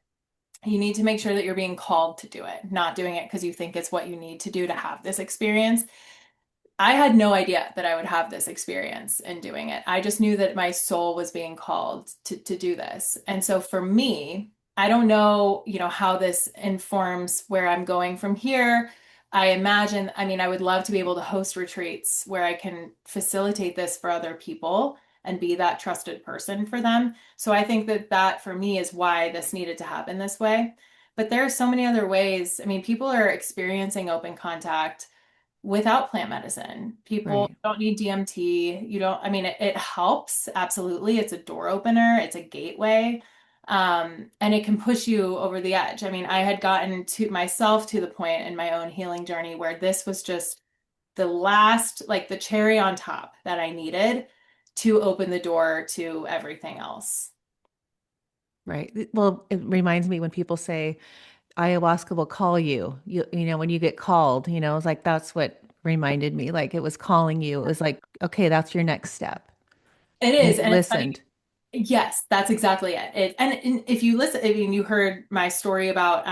you need to make sure that you're being called to do it, not doing it because you think it's what you need to do to have this experience. I had no idea that I would have this experience in doing it. I just knew that my soul was being called to do this. And so for me, I don't know, how this informs where I'm going from here. I imagine, I mean, I would love to be able to host retreats where I can facilitate this for other people and be that trusted person for them. So I think that that for me is why this needed to happen this way. But there are so many other ways. I mean, people are experiencing open contact without plant medicine. People Right. don't need DMT. You don't, I mean, it helps, absolutely. It's a door opener, it's a gateway. And it can push you over the edge. I mean, I had gotten to myself to the point in my own healing journey where this was just the last, like the cherry on top that I needed to open the door to everything else. Right. Well, it reminds me when people say ayahuasca will call you. When you get called, it's like that's what reminded me. Like it was calling you. It was like, okay, that's your next step. It And is, you and it's funny. listened. Yes, that's exactly it. And if you listen, I mean, you heard my story about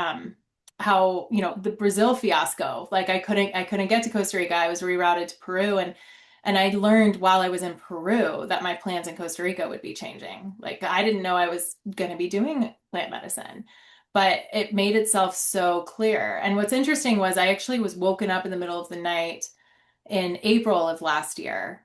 how, the Brazil fiasco. Like I couldn't get to Costa Rica. I was rerouted to Peru and I learned while I was in Peru that my plans in Costa Rica would be changing. Like I didn't know I was going to be doing plant medicine, but it made itself so clear. And what's interesting was I actually was woken up in the middle of the night in April of last year.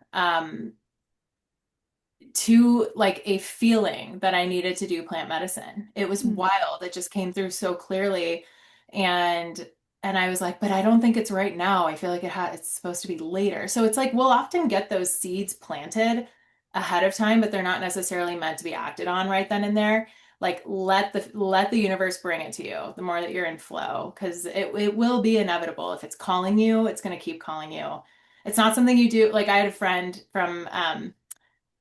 To like a feeling that I needed to do plant medicine. It was Hmm. wild. It just came through so clearly. And and I was like, but I don't think it's right now. I feel like it's supposed to be later. So it's like we'll often get those seeds planted ahead of time, but they're not necessarily meant to be acted on right then and there. Like let the universe bring it to you the more that you're in flow, because it will be inevitable. If it's calling you, it's going to keep calling you. It's not something you do. Like I had a friend from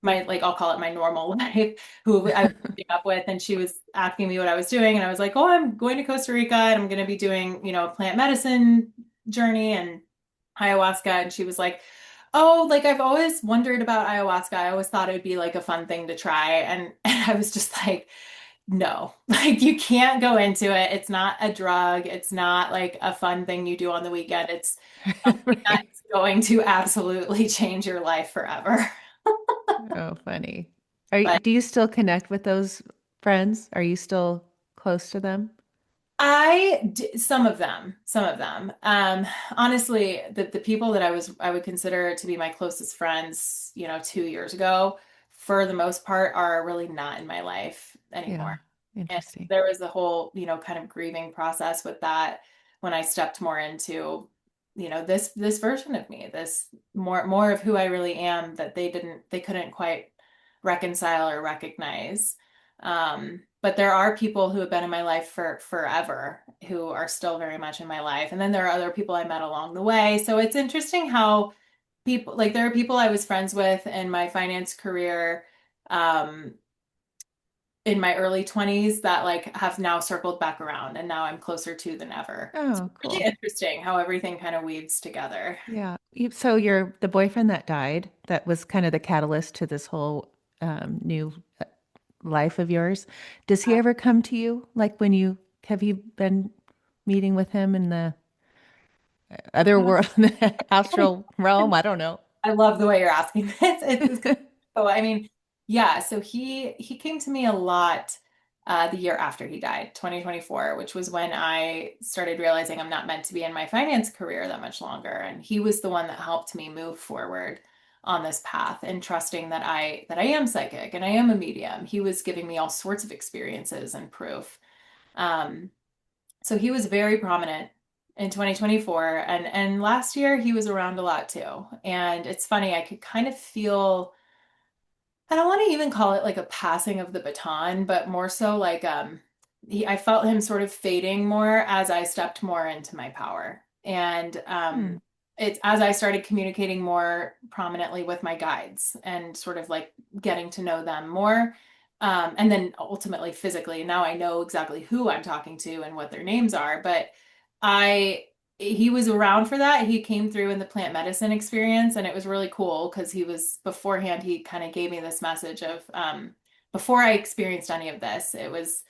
my like I'll call it my normal life who I was keeping up with, and she was asking me what I was doing, and I was like, "Oh, I'm going to Costa Rica and I'm going to be doing, a plant medicine journey and ayahuasca." And she was like, "Oh, like I've always wondered about ayahuasca. I always thought it would be like a fun thing to try." And I was just like, "No. Like you can't go into it. It's not a drug. It's not like a fun thing you do on the weekend. It's something Right. that's going to absolutely change your life forever." Oh, funny. But Do you still connect with those friends? Are you still close to them? Some of them, some of them. Honestly, the people that I would consider to be my closest friends, 2 years ago, for the most part, are really not in my life Yeah. anymore. And Interesting. there was a whole, kind of grieving process with that when I stepped more into, this version of me, this more of who I really am that they couldn't quite reconcile or recognize. But there are people who have been in my life for forever who are still very much in my life. And then there are other people I met along the way. So it's interesting how people, like, there are people I was friends with in my finance career, um, in my early 20s that like have now circled back around and now I'm closer to than ever. It's Oh, really cool. interesting how everything kind of weaves together. Yeah. So you're the boyfriend that died, that was kind of the catalyst to this whole new life of yours. Does he ever come to you? Like when you have you been meeting with him in the other world, the astral realm? I don't know. I love the way you're asking this. So I mean, yeah. So he came to me a lot the year after he died, 2024, which was when I started realizing I'm not meant to be in my finance career that much longer. And he was the one that helped me move forward on this path and trusting that I am psychic and I am a medium. He was giving me all sorts of experiences and proof. Um, so he was very prominent in 2024, and last year he was around a lot too. And it's funny, I could kind of feel, I don't want to even call it like a passing of the baton, but more so like I felt him sort of fading more as I stepped more into my power. And Hmm. it's as I started communicating more prominently with my guides and sort of like getting to know them more. And then ultimately physically, now I know exactly who I'm talking to and what their names are. But I he was around for that. He came through in the plant medicine experience, and it was really cool because he was beforehand, he kind of gave me this message of before I experienced any of this, it was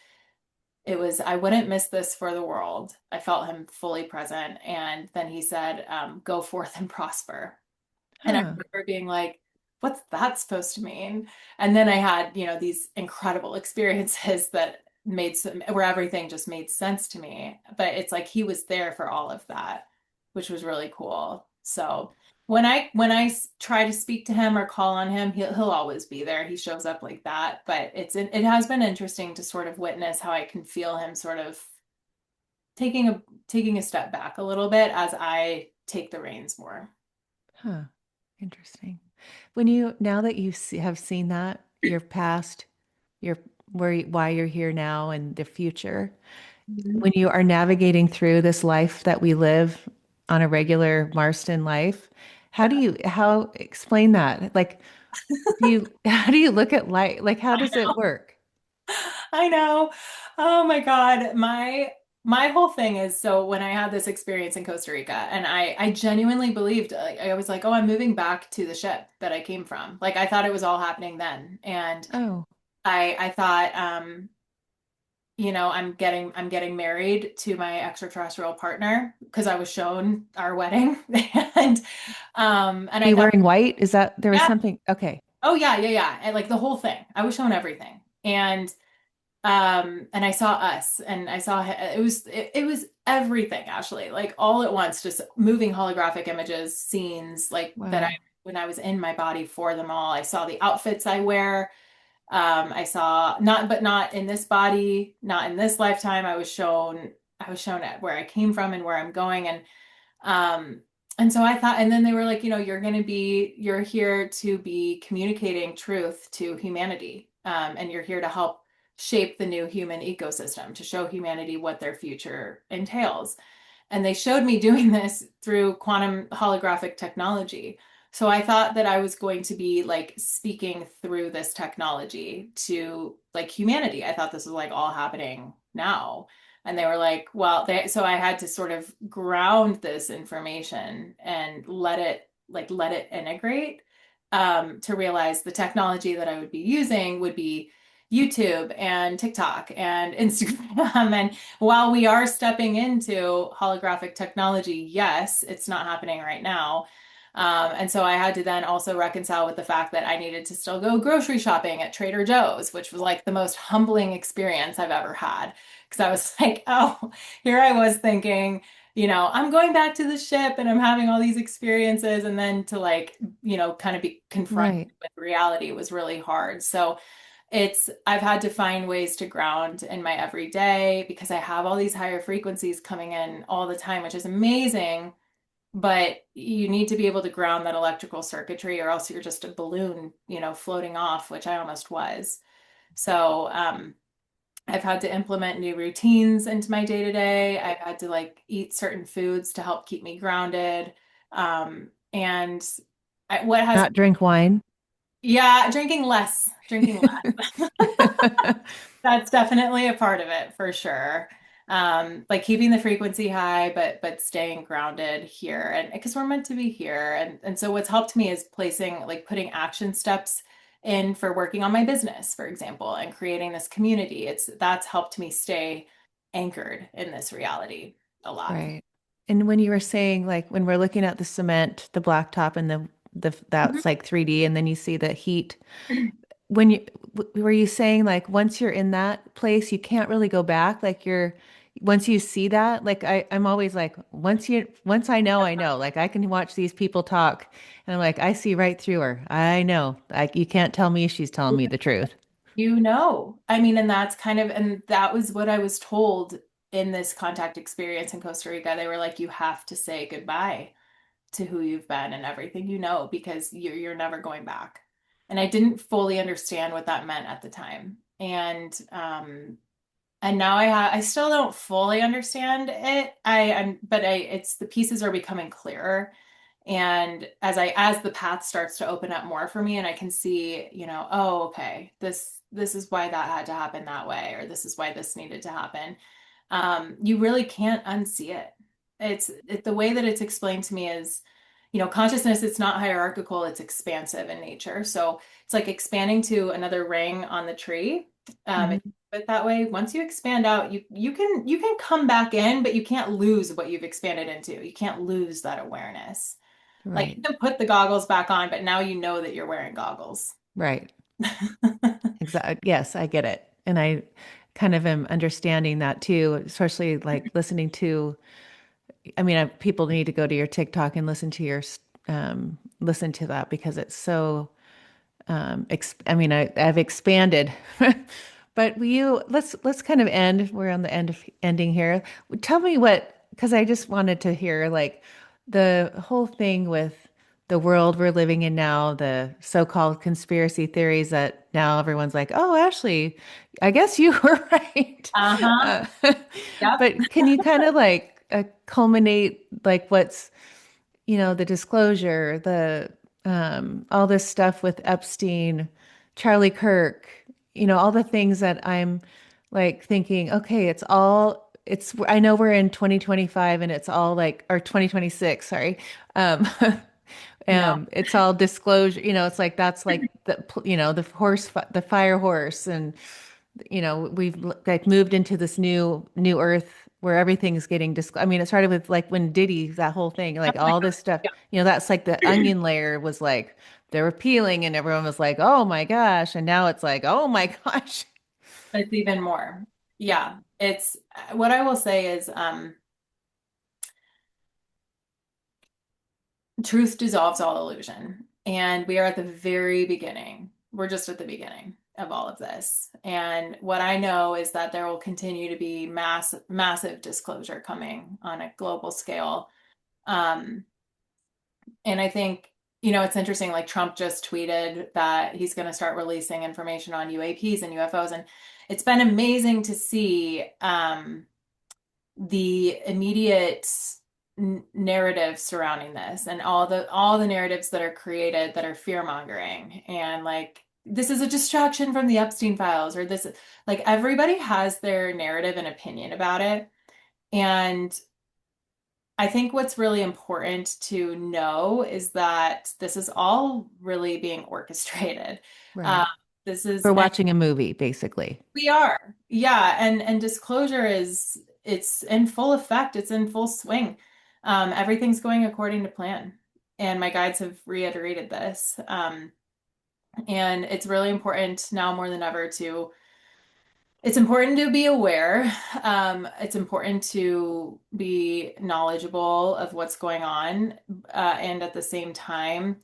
I wouldn't miss this for the world. I felt him fully present. And then he said, go forth and prosper. And I Huh. remember being like, what's that supposed to mean? And then I had, these incredible experiences that where everything just made sense to me. But it's like he was there for all of that, which was really cool. So when I try to speak to him or call on him, he'll always be there. He shows up like that. But it has been interesting to sort of witness how I can feel him sort of taking a taking a step back a little bit as I take the reins more. Huh. Interesting. When you now that you have seen that, your past, your why you're here now and the future, when you are navigating through this life that we live on a regular Marston life, how explain that? Like, how do you look at life? Like, how I does it know. work? I know. Oh my God. My whole thing is, so when I had this experience in Costa Rica and I genuinely believed, like, I was like, oh, I'm moving back to the ship that I came from. Like I thought it was all happening then. And Oh, I thought I'm getting married to my extraterrestrial partner because I was shown our wedding. and and are I you thought, wearing white? Is that there was yeah, something? Okay. oh yeah, yeah, yeah. And like the whole thing. I was shown everything. And I saw us and I saw it was everything, Ashley, like all at once, just moving holographic images, scenes like that I Wow. when I was in my body for them all. I saw the outfits I wear. I saw not in this body, not in this lifetime. I was shown at where I came from and where I'm going. Um, and so I thought, and then they were like, you're here to be communicating truth to humanity. And you're here to help shape the new human ecosystem, to show humanity what their future entails. And they showed me doing this through quantum holographic technology. So I thought that I was going to be like speaking through this technology to like humanity. I thought this was like all happening now. And they were like, well, so I had to sort of ground this information and let it integrate, to realize the technology that I would be using would be YouTube and TikTok and Instagram. And while we are stepping into holographic technology, yes, it's not happening right now. And so I had to then also reconcile with the fact that I needed to still go grocery shopping at Trader Joe's, which was like the most humbling experience I've ever had. Because I was like, oh, here I was thinking I'm going back to the ship and I'm having all these experiences, and then to like, kind of be confronted Right. with reality was really hard. So I've had to find ways to ground in my everyday because I have all these higher frequencies coming in all the time, which is amazing. But you need to be able to ground that electrical circuitry, or else you're just a balloon, floating off, which I almost was. So, I've had to implement new routines into my day to day. I've had to like eat certain foods to help keep me grounded. And what has, Not drink wine. yeah, drinking less. That's definitely a part of it for sure. Like keeping the frequency high, but staying grounded here, and because we're meant to be here. And so what's helped me is putting action steps in for working on my business, for example, and creating this community. That's helped me stay anchored in this reality a lot. Right. And when you were saying like when we're looking at the cement, the blacktop and the Mhm. that's like 3D and then you see the heat when you were you saying like once you're in that place you can't really go back like you're once you see that like I'm always like once I know like I can watch these people talk and I'm like I see right through her. I know like you can't tell me she's telling me the truth. I mean, and that was what I was told in this contact experience in Costa Rica. They were like, you have to say goodbye to who you've been and everything because you're never going back. And I didn't fully understand what that meant at the time. And now I still don't fully understand it. It's the pieces are becoming clearer. And as the path starts to open up more for me and I can see, oh, okay, this is why that had to happen that way, or this is why this needed to happen. You really can't unsee it. The way that it's explained to me is, consciousness, it's not hierarchical, it's expansive in nature. So it's like expanding to another ring on the tree. If Mhm. you put it that way, once you expand out, you can come back in, but you can't lose what you've expanded into. You can't lose that awareness. Like Right. you can put the goggles back on, but now you know that you're wearing goggles. Right. Exactly. Yes, I get it. And I kind of am understanding that too, especially like listening to I mean, people need to go to your TikTok and listen to listen to that because it's so I mean, I've expanded. But let's kind of end. We're on the end of ending here. Tell me what, because I just wanted to hear like the whole thing with the world we're living in now, the so-called conspiracy theories that now everyone's like, "Oh, Ashley, I guess you were right." Uh-huh. Uh, Yep. but can you kind of like culminate like what's the disclosure, the all this stuff with Epstein, Charlie Kirk, all the things that I'm like thinking, okay, I know we're in 2025 and it's all like or 2026, sorry. Um No. it's all disclosure, it's like that's like the the fire horse and we've like moved into this new earth where everything's getting I mean, it started with like when Diddy, that whole thing, Oh like my all this stuff, God. that's like the Yeah. onion layer was like they were peeling and everyone was like, oh my gosh. And now it's like, oh my gosh. It's even more. Yeah. It's what I will say is truth dissolves all illusion. And we are at the very beginning. We're just at the beginning of all of this. And what I know is that there will continue to be massive disclosure coming on a global scale. Um, and I think, it's interesting, like Trump just tweeted that he's going to start releasing information on UAPs and UFOs. And it's been amazing to see the immediate narrative surrounding this and all the narratives that are created that are fear-mongering and like this is a distraction from the Epstein files, or this, like, everybody has their narrative and opinion about it. And I think what's really important to know is that this is all really being orchestrated. Uh, Right. this is We're watching a movie, basically. We are. Yeah, and disclosure is it's in full effect. It's in full swing. Everything's going according to plan. And my guides have reiterated this. And it's really important now more than ever to It's important to be aware. It's important to be knowledgeable of what's going on, and at the same time,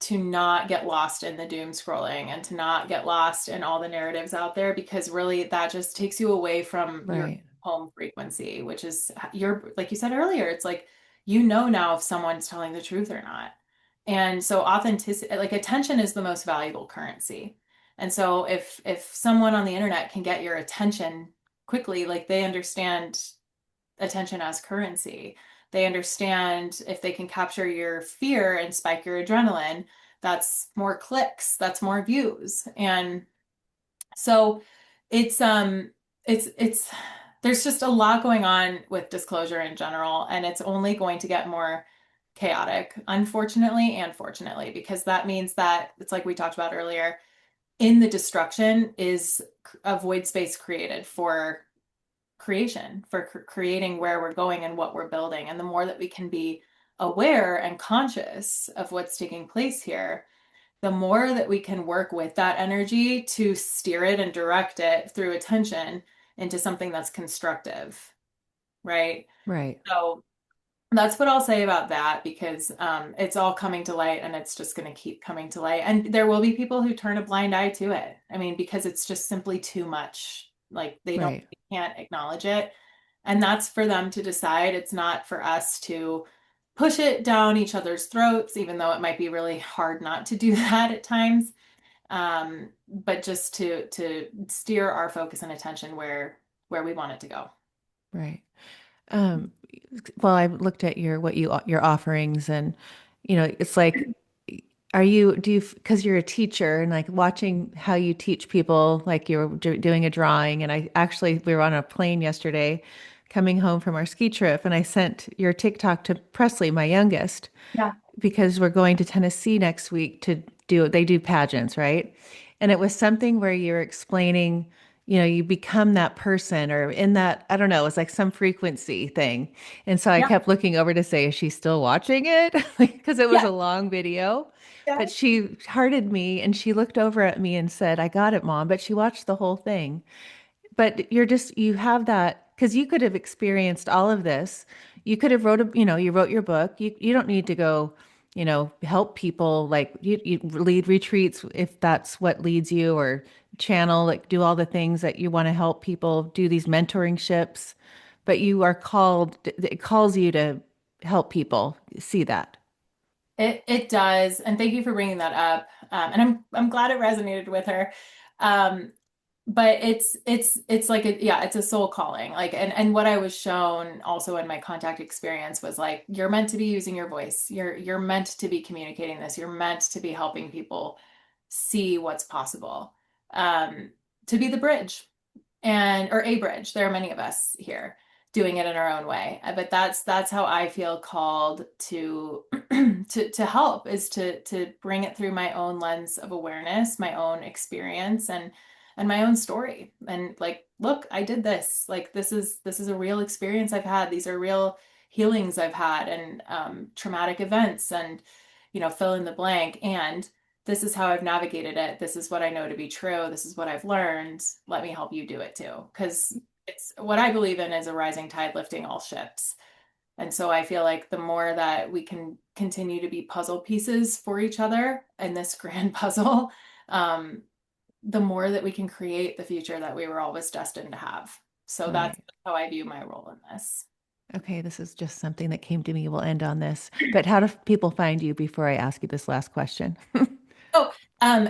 to not get lost in the doom scrolling and to not get lost in all the narratives out there because really that just takes you away from your Right. home frequency, which is your, like you said earlier, it's like you know now if someone's telling the truth or not. And so authenticity, like attention is the most valuable currency. And so if someone on the internet can get your attention quickly, like they understand attention as currency. They understand if they can capture your fear and spike your adrenaline, that's more clicks, that's more views. And so it's it's there's just a lot going on with disclosure in general, and it's only going to get more chaotic, unfortunately and fortunately, because that means that it's like we talked about earlier, in the destruction is a void space created for creation, for creating where we're going and what we're building. And the more that we can be aware and conscious of what's taking place here, the more that we can work with that energy to steer it and direct it through attention into something that's constructive, right? Right. So that's what I'll say about that because it's all coming to light and it's just going to keep coming to light. And there will be people who turn a blind eye to it. I mean, because it's just simply too much. Like Right. they can't acknowledge it. And that's for them to decide. It's not for us to push it down each other's throats, even though it might be really hard not to do that at times. But just to steer our focus and attention where we want it to go. Right. Um, well, I looked at your offerings and it's like do you because you're a teacher and like watching how you teach people like you're doing a drawing and we were on a plane yesterday coming home from our ski trip and I sent your TikTok to Presley, my youngest, Yeah. because we're going to Tennessee next week to they do pageants, right? And it was something where you're explaining, you become that person or in that, I don't know, it's like some frequency thing. And so I Yeah. kept looking over to say, is she still watching it? Because it was Yeah. a long video. Yeah. But she hearted me and she looked over at me and said, I got it, Mom. But she watched the whole thing. But you have that because you could have experienced all of this. You could have you wrote your book. You don't need to go, help people like you lead retreats if that's what leads you or channel, like do all the things that you want to help people do these mentoring ships. But you are called, it calls you to help people see that. It does, and thank you for bringing that up. And I'm glad it resonated with her. Um, but it's like yeah, it's a soul calling. Like and what I was shown also in my contact experience was like you're meant to be using your voice. You're meant to be communicating this. You're meant to be helping people see what's possible. Um, to be the bridge and or a bridge. There are many of us here doing it in our own way. But that's how I feel called to to help is to bring it through my own lens of awareness, my own experience and my own story. And like, look, I did this. Like this is a real experience I've had. These are real healings I've had and traumatic events and fill in the blank. And this is how I've navigated it. This is what I know to be true. This is what I've learned. Let me help you do it too. Because it's what I believe in is a rising tide lifting all ships. And so I feel like the more that we can continue to be puzzle pieces for each other in this grand puzzle, um, the more that we can create the future that we were always destined to have. So that's Right. how I view my role in this. Okay, this is just something that came to me. We'll end on this. But how do people find you before I ask you this last question? Oh,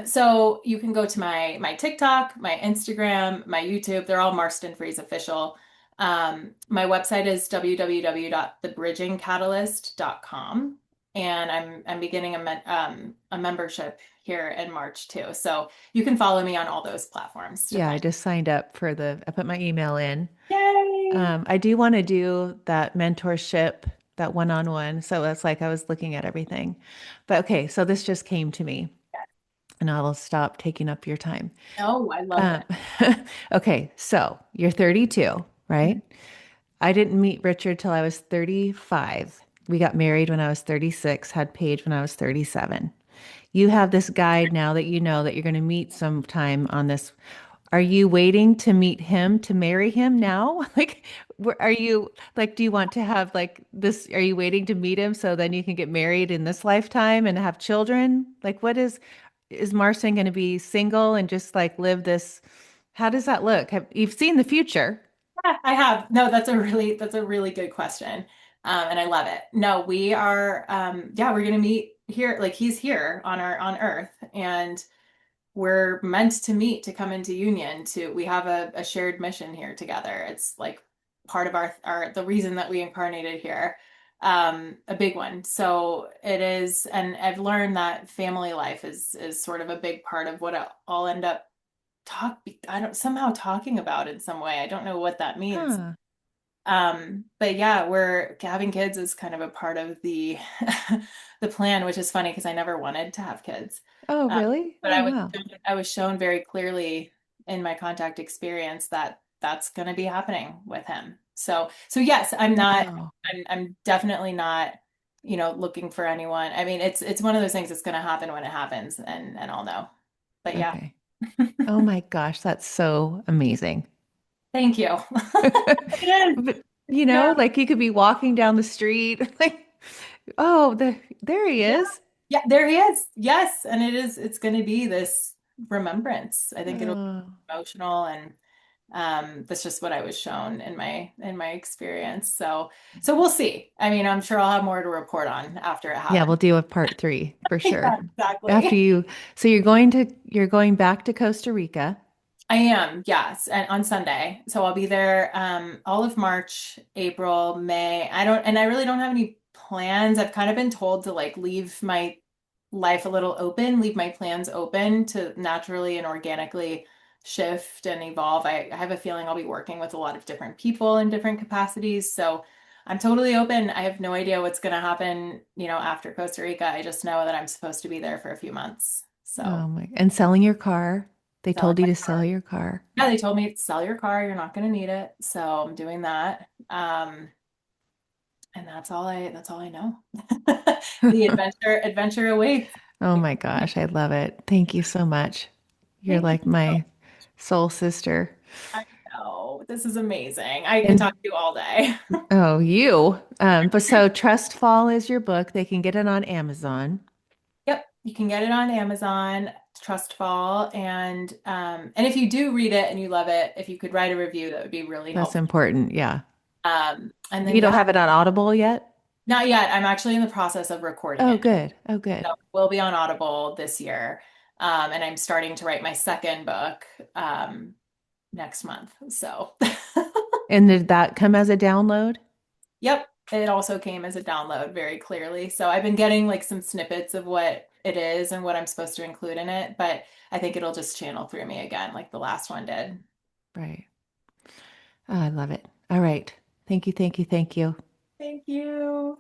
so you can go to my TikTok, my Instagram, my YouTube. They're all Marston Freeze official. My website is www.thebridgingcatalyst.com, and I'm beginning a membership here in March too. So you can follow me on all those platforms to Yeah, I find. just signed up for I put my email in. Yay! I do want to do that mentorship, that one-on-one. So it's like I was looking at everything. But okay, so this just came to me and I will stop taking up your time. Oh, I love Um, it. okay, so you're 32, Mhm. right? I didn't meet Richard till I was 35. We got married when I was 36, had Paige when I was 37. You have this guide now that you know that you're going to meet sometime on this. Are you waiting to meet him to marry him now? Like, are you like, do you want to have like this? Are you waiting to meet him so then you can get married in this lifetime and have children? Like, is Marston going to be single and just like live this? How does that look? You've seen the future? Yeah, I have. No, that's a really good question. And I love it. No, we are yeah, we're gonna meet here, like he's here on our on Earth, and we're meant to meet to come into union to we have a shared mission here together. It's like part of our the reason that we incarnated here. A big one. So it is, and I've learned that family life is sort of a big part of what I'll end up talk I don't somehow talking about in some way. I don't know what that means. Huh. But yeah, we're having kids is kind of a part of the the plan, which is funny because I never wanted to have kids. Oh, Um, really? but Oh, wow. I was shown very clearly in my contact experience that that's going to be happening with him. So yes, Wow. I'm definitely not, you know, looking for anyone. I mean, it's one of those things that's going to happen when it happens, and I'll know. But yeah, Okay. Oh my gosh, that's so amazing. thank you. It is. But Yeah. like you could be walking down the street, like, oh, there he Yeah. is. Yeah, there he is. Yes, and it's going to be this remembrance. I think it'll be Oh. emotional, and that's just what I was shown in my experience. So we'll see. I mean, I'm sure I'll have more to report on after it Yeah, happens. we'll do a part three for Yeah, sure. After exactly. you, so you're going back to Costa Rica. I am, yes, and on Sunday. So I'll be there all of March, April, May. I really don't have any plans. I've kind of been told to like leave my life a little open, leave my plans open to naturally and organically shift and evolve. I have a feeling I'll be working with a lot of different people in different capacities. So I'm totally open. I have no idea what's going to happen, you know, after Costa Rica. I just know that I'm supposed to be there for a few months. So Oh my, and selling your car. They selling told you my to car. sell your car. Yeah, they told me sell your car, you're not going to need it. So I'm doing that. And that's all I know. The adventure awaits. Oh my gosh, I love it. Thank you so much. You're Thank like you. my soul sister. I know. This is amazing. I could talk And to you all day. oh, you. But so Trust Fall is your book. They can get it on Amazon. Yep, you can get it on Amazon, Trustfall, and if you do read it and you love it, if you could write a review, that would be really That's helpful. important. Yeah. And then You don't yeah, have it on Audible yet? not yet. I'm actually in the process of recording Oh, it. good. Oh, good. So we'll be on Audible this year. And I'm starting to write my second book next month. So, And did that come as a download? yep, it also came as a download very clearly. So I've been getting like some snippets of what it is and what I'm supposed to include in it, but I think it'll just channel through me again, like the last one did. Right. Oh, I love it. All right. Thank you. Thank you. Thank you. Thank you.